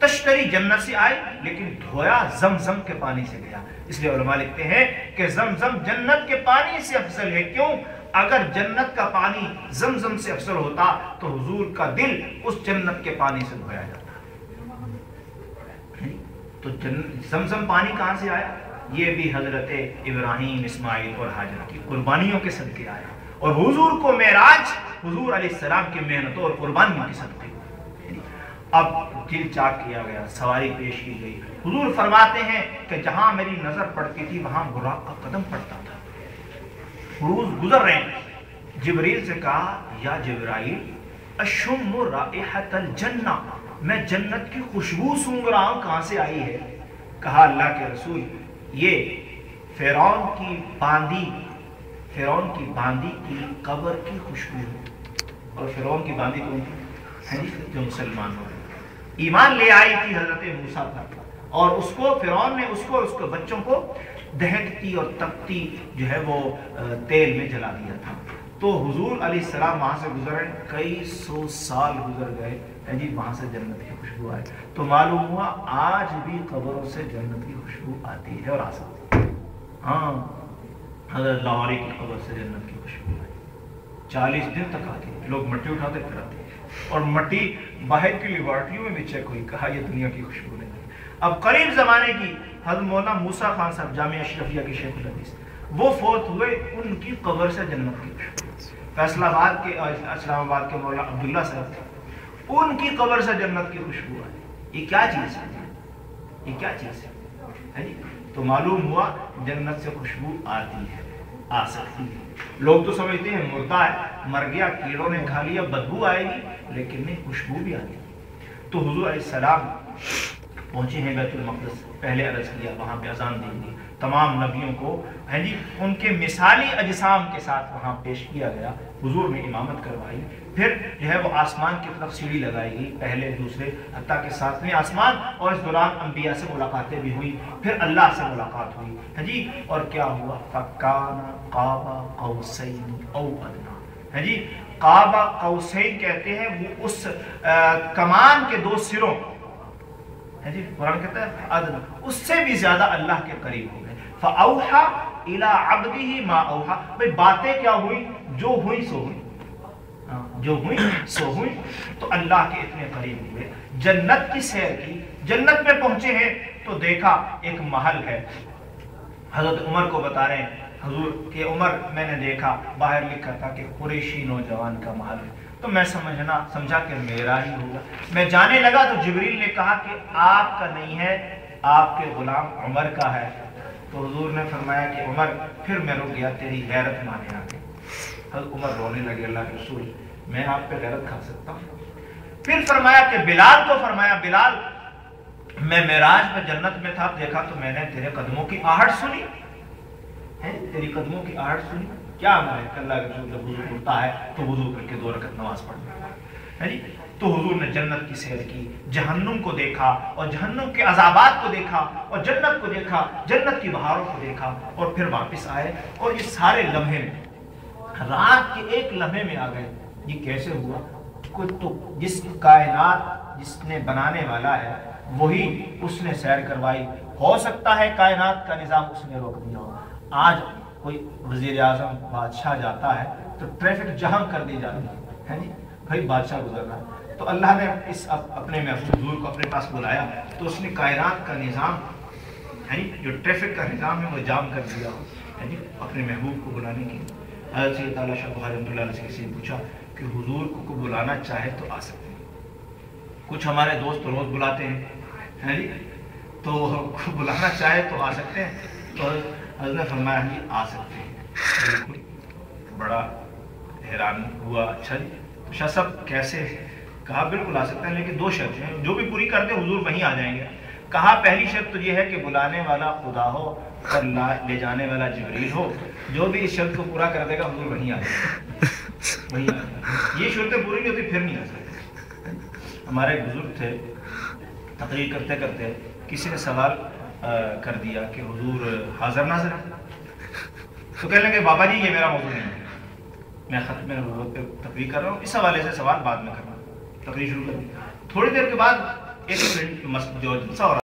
تشتری جنت سے آئی لیکن دھویا زمزم کے پانی سے گیا. اس لیے علماء لکھتے ہیں کہ زمزم جنت کے پانی سے افضل ہے. کیوں؟ اگر جنت کا پانی زمزم سے افضل ہوتا تو حضور کا دل اس جنت کے پانی سے دھویا جاتا. تو زمزم پانی کہاں سے آیا؟ یہ بھی حضرت ابراہیم، اسماعیل اور ہاجر کی قربانیوں کے صدقے آیا. اور حضور کو معراج حضور علیہ السلام کی محنتوں اور قربانیوں کے صدقے. اب دل چاک کیا گیا، سواری پیش کی گئی. حضور فرماتے ہیں کہ جہاں میری نظر پڑتی تھی وہاں براق کا قدم پڑتا تھا. روز گزر رہے ہیں. جبریل سے کہا یا جبرائیل اشم رائحۃ الجنہ، میں جنت کی خوشبو سونگ رہا ہوں، کہاں سے آئی ہے؟ کہا اللہ کے رسول یہ فرعون کی باندی کی قبر کی خوشبو ہے. اور فرعون کی باندی کون تھی؟ جو مسلمان ہو ایمان لے آئی تھی حضرت موسیٰ پر، اور اس کو فرعون نے اس کو اس کے بچوں کو دہکتی اور تپتی جو ہے وہ تیل میں جلا دیا تھا. تو حضور علیہ السلام وہاں سے گزرے، کئی سو سال گزر گئے جی، وہاں سے جنت کی خوشبو آئی. تو معلوم ہوا آج بھی قبروں سے جنت کی خوشبو آتی ہے اور آ سکتی ہے. ہاں، حضرت لاہوری کی قبر سے جنت کی خوشبو آئی. 40 دن تک آتی ہے. لوگ مٹی اٹھاتے پھر آتے ہیں، اور مٹی باہر کی لیبارٹریوں میں بھی چیک ہوئی، کہا یہ دنیا کی خوشبو نہیں. اب قریب زمانے کی حضرت مولانا موسیٰ خان صاحب جامعہ اشرفیہ کے شیخ الحدیث، وہ فوت ہوئے، ان کی قبر سے جنت کی خوشبو. اسلام آباد کے مولانا عبداللہ صاحب تھے، ان کی قبر سے جنت کی خوشبو آئی. یہ کیا چیز ہے؟ یہ کیا چیز ہے؟ تو معلوم ہوا جنت سے خوشبو آتی ہے، آ سکتی ہے. لوگ تو سمجھتے ہیں مردہ ہے، مر گیا، کیڑوں نے کھا لیا، بدبو آئے گی، لیکن نہیں، خوشبو بھی آتی ہے. تو حضور علیہ السلام پہنچے ہیں بیت المقدس. پہلے عرض کیا وہاں پہ اذان دی گئی، تمام نبیوں کو ان کے مثالی اجسام کے ساتھ وہاں پیش کیا گیا. حضور نے امامت کروائی. پھر جو ہے وہ آسمان کی طرف سیڑھی لگائی گئی، پہلے دوسرے حتیٰ کہ 7ویں آسمان. اور اس دوران انبیاء سے ملاقاتیں بھی ہوئی، پھر اللہ سے ملاقات ہوئی. اور کیا ہوا؟ فَكَانَ قَابَ قَوْسَيْنِ أَوْ أَدْنَىٰ. قَابَ قَوْسَيْن کہتے ہیں وہ اس کمان کے 2 سروں، قرآن کہتا ہے ادنا، اس سے بھی زیادہ اللہ کے قریب ہو گئے. فَأَوْحَى إِلَىٰ عَبْدِهِ مَا أَوْحَى. بھئی باتیں کیا ہوئی؟ جو ہوئی سو ہوئی، جو ہوئی سو ہوئی. تو اللہ کے اتنے قریب ہوئے. جنت کی سیر کی، جنت میں پہنچے ہیں تو دیکھا ایک محل ہے. حضرت عمر کو بتا رہے ہیں حضور کہ عمر میں نے دیکھا باہر لکھا تھا کہ قریشی نوجوان کا محل ہے. تو میں سمجھا کہ میرا ہی ہوگا. میں جانے لگا تو جبریل نے کہا کہ آپ کا نہیں ہے، آپ کے غلام عمر کا ہے. تو حضور نے فرمایا کہ عمر، پھر میں رک گیا، تیری غیرت مانے آ گئی. حضرت عمر رونے لگے، اللہ کے رسول میں آپ پہ غیرت کھا سکتا ہوں؟ پھر فرمایا کہ بلال کو فرمایا بلال میں معراج میں جنت میں تھا، دیکھا تو میں نے تیرے قدموں کی آہٹ سنی ہے، تیری قدموں کی آہٹ سنی. کیا عمل ہے کہ اللہ کے رسول جب وضو کرتا ہے تو وضو کر کے 2 رکعت نماز پڑھنا ہے. تو حضور نے جنت کی سیر کی، جہنم کو دیکھا اور جہنم کے عذابات کو دیکھا، اور جنت کو دیکھا، جنت کی بہاروں کو دیکھا، اور پھر واپس آئے. اور یہ سارے لمحے میں، رات کے ایک لمحے میں آ گئے. یہ کیسے ہوا؟ کوئی تو جس کائنات جس نے بنانے والا ہے وہی اس نے سیر کروائی. ہو سکتا ہے کائنات کا نظام اس نے روک دیا ہو. آج کوئی وزیر اعظم بادشاہ جاتا ہے تو ٹریفک جہاں کر دی جاتی ہے بھائی بادشاہ گزر رہا ہے. تو اللہ نے اس اپنے محفوظ حضور کو اپنے پاس بلایا تو اس نے کائنات کا نظام جو ٹریفک کا نظام ہے وہ جام کر دیا اپنے محبوب کو بلانے کی. حضرت سید تعالیٰ شاہ بخاری رحمۃ اللہ علیہ سے کسی نے پوچھا کہ حضور کو بلانا چاہے تو آ سکتے ہیں. کچھ ہمارے دوست روز بلاتے ہیں تو بلانا چاہے تو آ سکتے ہیں. تو حضرت نے فرمایا جی آ سکتے ہیں. بالکل بڑا حیران ہوا. اچھا جی تو شاہ صاحب کیسے؟ کہا بالکل آ سکتے ہیں لیکن 2 شرط ہیں، جو بھی پوری کر دیں حضور وہیں آ جائیں گے. کہا پہلی شرط تو یہ ہے کہ بلانے والا خدا ہو اور لے جانے والا جبریل ہو. جو بھی اس شرط کو پورا کر دے گا حضور وہیں آ جائے گا، وہیں آ جائے گا. یہ شرطیں پوری نہیں ہوتی پھر نہیں آ سکتے. ہمارے ایک بزرگ تھے، تقریر کرتے کرتے کسی نے سوال کر دیا کہ حضور حاضر ناظر ہیں. تو کہنے لگے بابا جی یہ میرا موضوع نہیں ہے، میں ختم نبوت پہ تقریر کر رہا ہوں، اس حوالے سے سوال بعد میں کرنا. تقریر شروع کر دی. تھوڑی دیر کے بعد ایک منٹ جو جلسہ ہو رہا